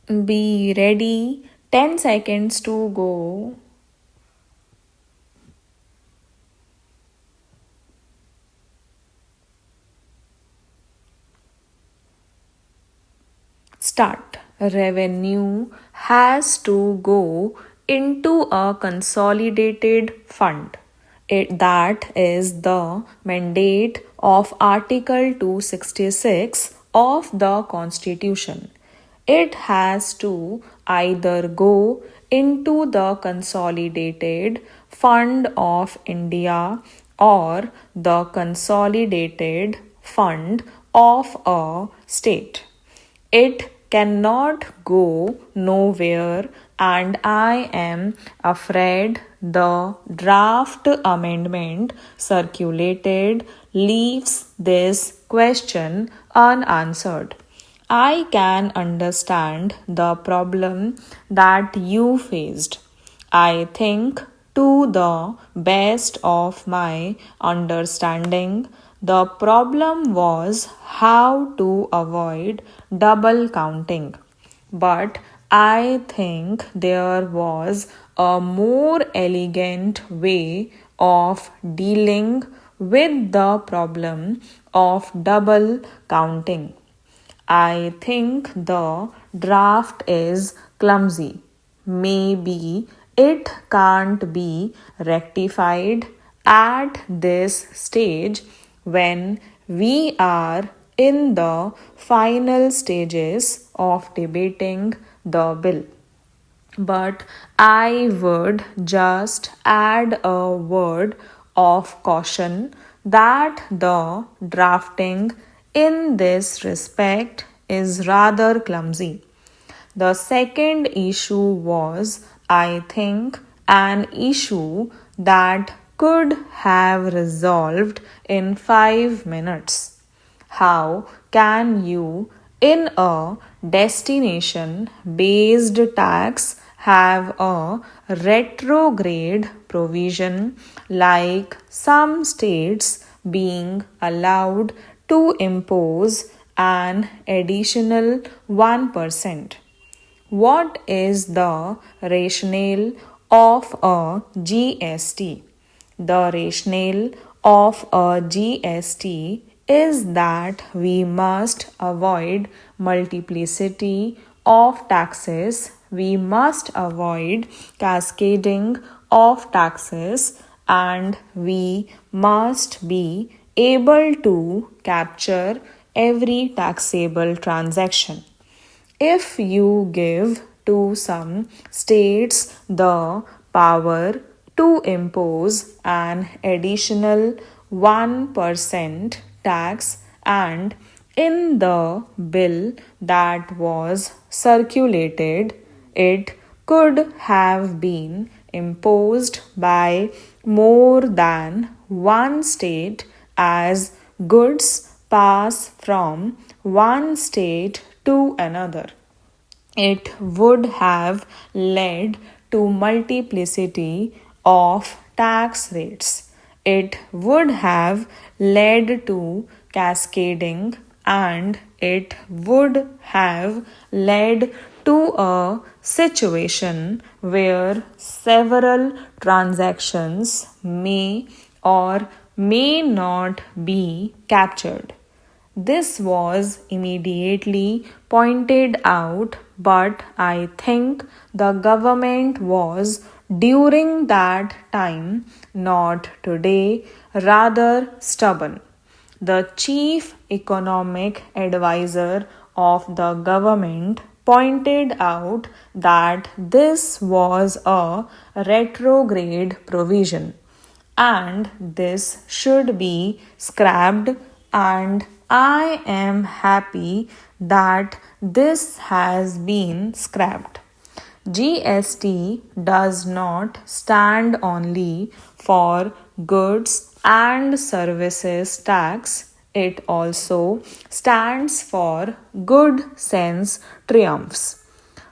Be ready. 10 seconds to go. Start. Revenue has to go into a consolidated fund. That is the mandate of Article 266 of the Constitution. It has to either go into the Consolidated Fund of India or the Consolidated Fund of a state. It cannot go nowhere, and I am afraid the draft amendment circulated leaves this question unanswered. I can understand the problem that you faced. I think, to the best of my understanding, the problem was how to avoid double counting. But I think there was a more elegant way of dealing with the problem of double counting. I think the draft is clumsy. Maybe it can't be rectified at this stage when we are in the final stages of debating the bill. But I would just add a word of caution that the drafting in this respect is rather clumsy. The second issue was, I think, an issue that could have resolved in 5 minutes. How can you, in a destination based tax, have a retrograde provision like some states being allowed to impose an additional 1%? What is the rationale of a GST? The rationale of a GST is that we must avoid multiplicity of taxes, we must avoid cascading of taxes, and we must be able to capture every taxable transaction. If you give to some states the power to impose an additional 1% tax, and in the bill that was circulated, it could have been imposed by more than one state as goods pass from one state to another. It would have led to multiplicity of tax rates. It would have led to cascading, and it would have led to a situation where several transactions may or may not be captured. This was immediately pointed out, but I think the government was during that time, not today, rather stubborn. The chief economic advisor of the government pointed out that this was a retrograde provision and this should be scrapped, and I am happy that this has been scrapped. GST does not stand only for goods and services tax, it also stands for good sense triumphs.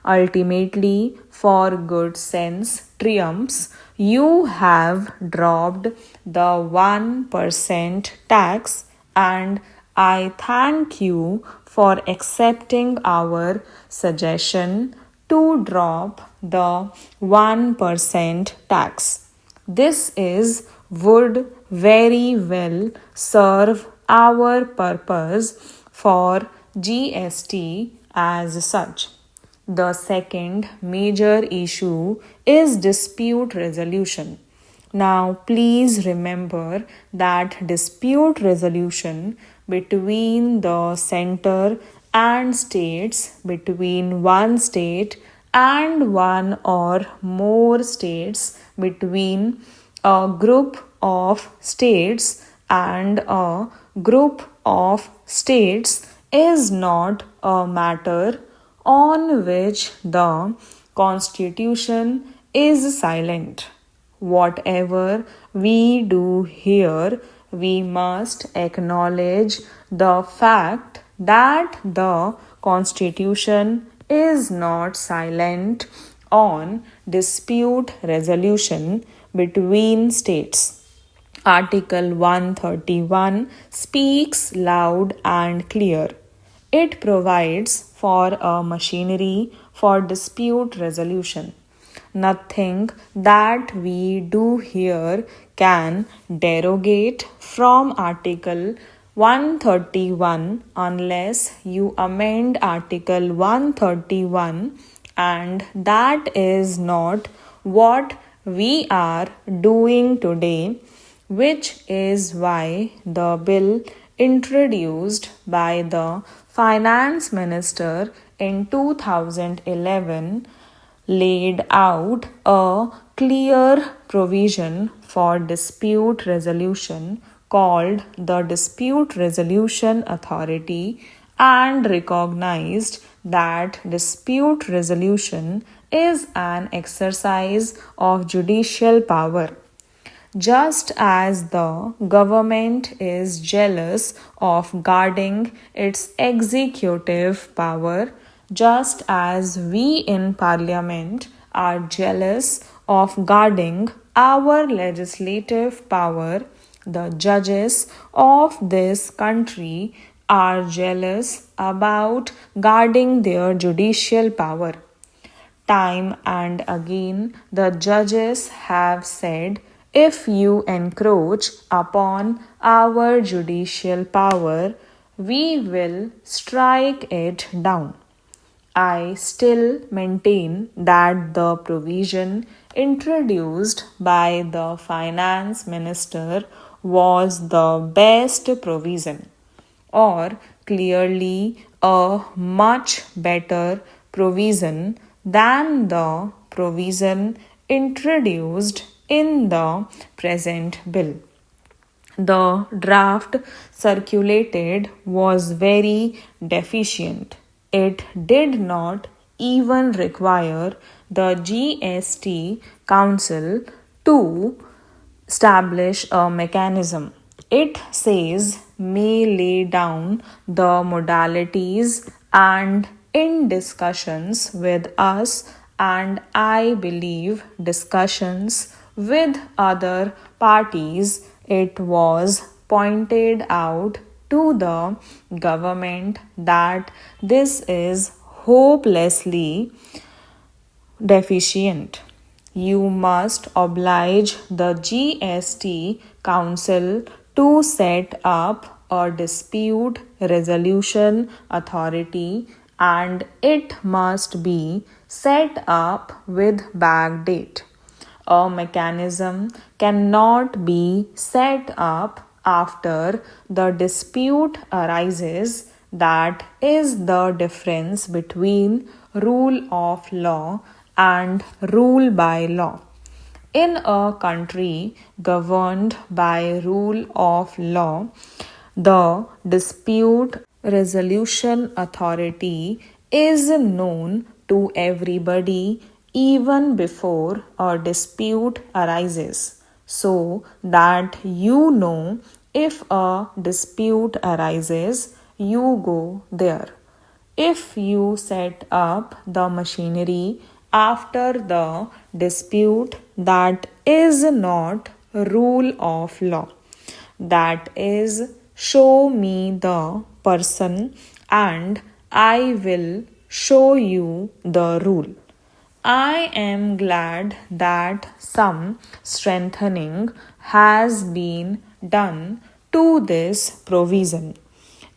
Ultimately, for good sense triumphs, you have dropped the 1% tax, and I thank you for accepting our suggestion to drop the 1% tax. This is would very well serve our purpose for GST as such. The second major issue is dispute resolution. Now, please remember that dispute resolution between the center and states, between one state and one or more states, between a group of states and a group of states is not a matter on which the Constitution is silent. Whatever we do here, we must acknowledge the fact that the Constitution is not silent on dispute resolution between states. Article 131 speaks loud and clear. It provides for a machinery for dispute resolution. Nothing that we do here can derogate from Article 131 unless you amend Article 131, and that is not what we are doing today, which is why the bill introduced by the Finance Minister in 2011 laid out a clear provision for dispute resolution called the Dispute Resolution Authority and recognized that dispute resolution is an exercise of judicial power. Just as the government is jealous of guarding its executive power, just as we in Parliament are jealous of guarding our legislative power, the judges of this country are jealous about guarding their judicial power. Time and again, the judges have said, if you encroach upon our judicial power, we will strike it down. I still maintain that the provision introduced by the Finance Minister was the best provision, or clearly a much better provision than the provision introduced in the present bill. The draft circulated was very deficient. It did not even require the GST Council to establish a mechanism. It says may lay down the modalities and in discussions with us, and I believe discussions with other parties, it was pointed out to the government that this is hopelessly deficient. You must oblige the GST Council to set up a dispute resolution authority, and it must be set up with back date. A mechanism cannot be set up after the dispute arises. That is the difference between rule of law and rule by law. In a country governed by rule of law, the dispute resolution authority is known to everybody even before a dispute arises, so that you know if a dispute arises, you go there. If you set up the machinery after the dispute, that is not rule of law. That is show me the person and I will show you the rule. I am glad that some strengthening has been done to this provision.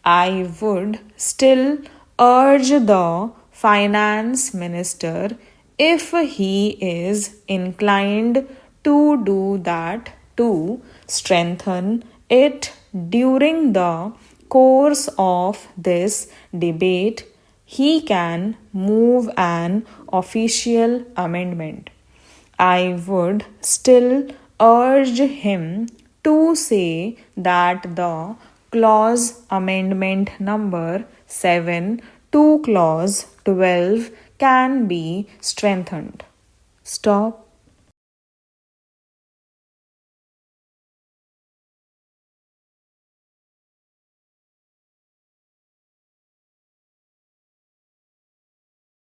I would still urge the finance minister, if he is inclined to do that, to strengthen it during the course of this debate. He can move an official amendment. I would still urge him to say that the clause amendment number 7 to clause 12 can be strengthened. Stop.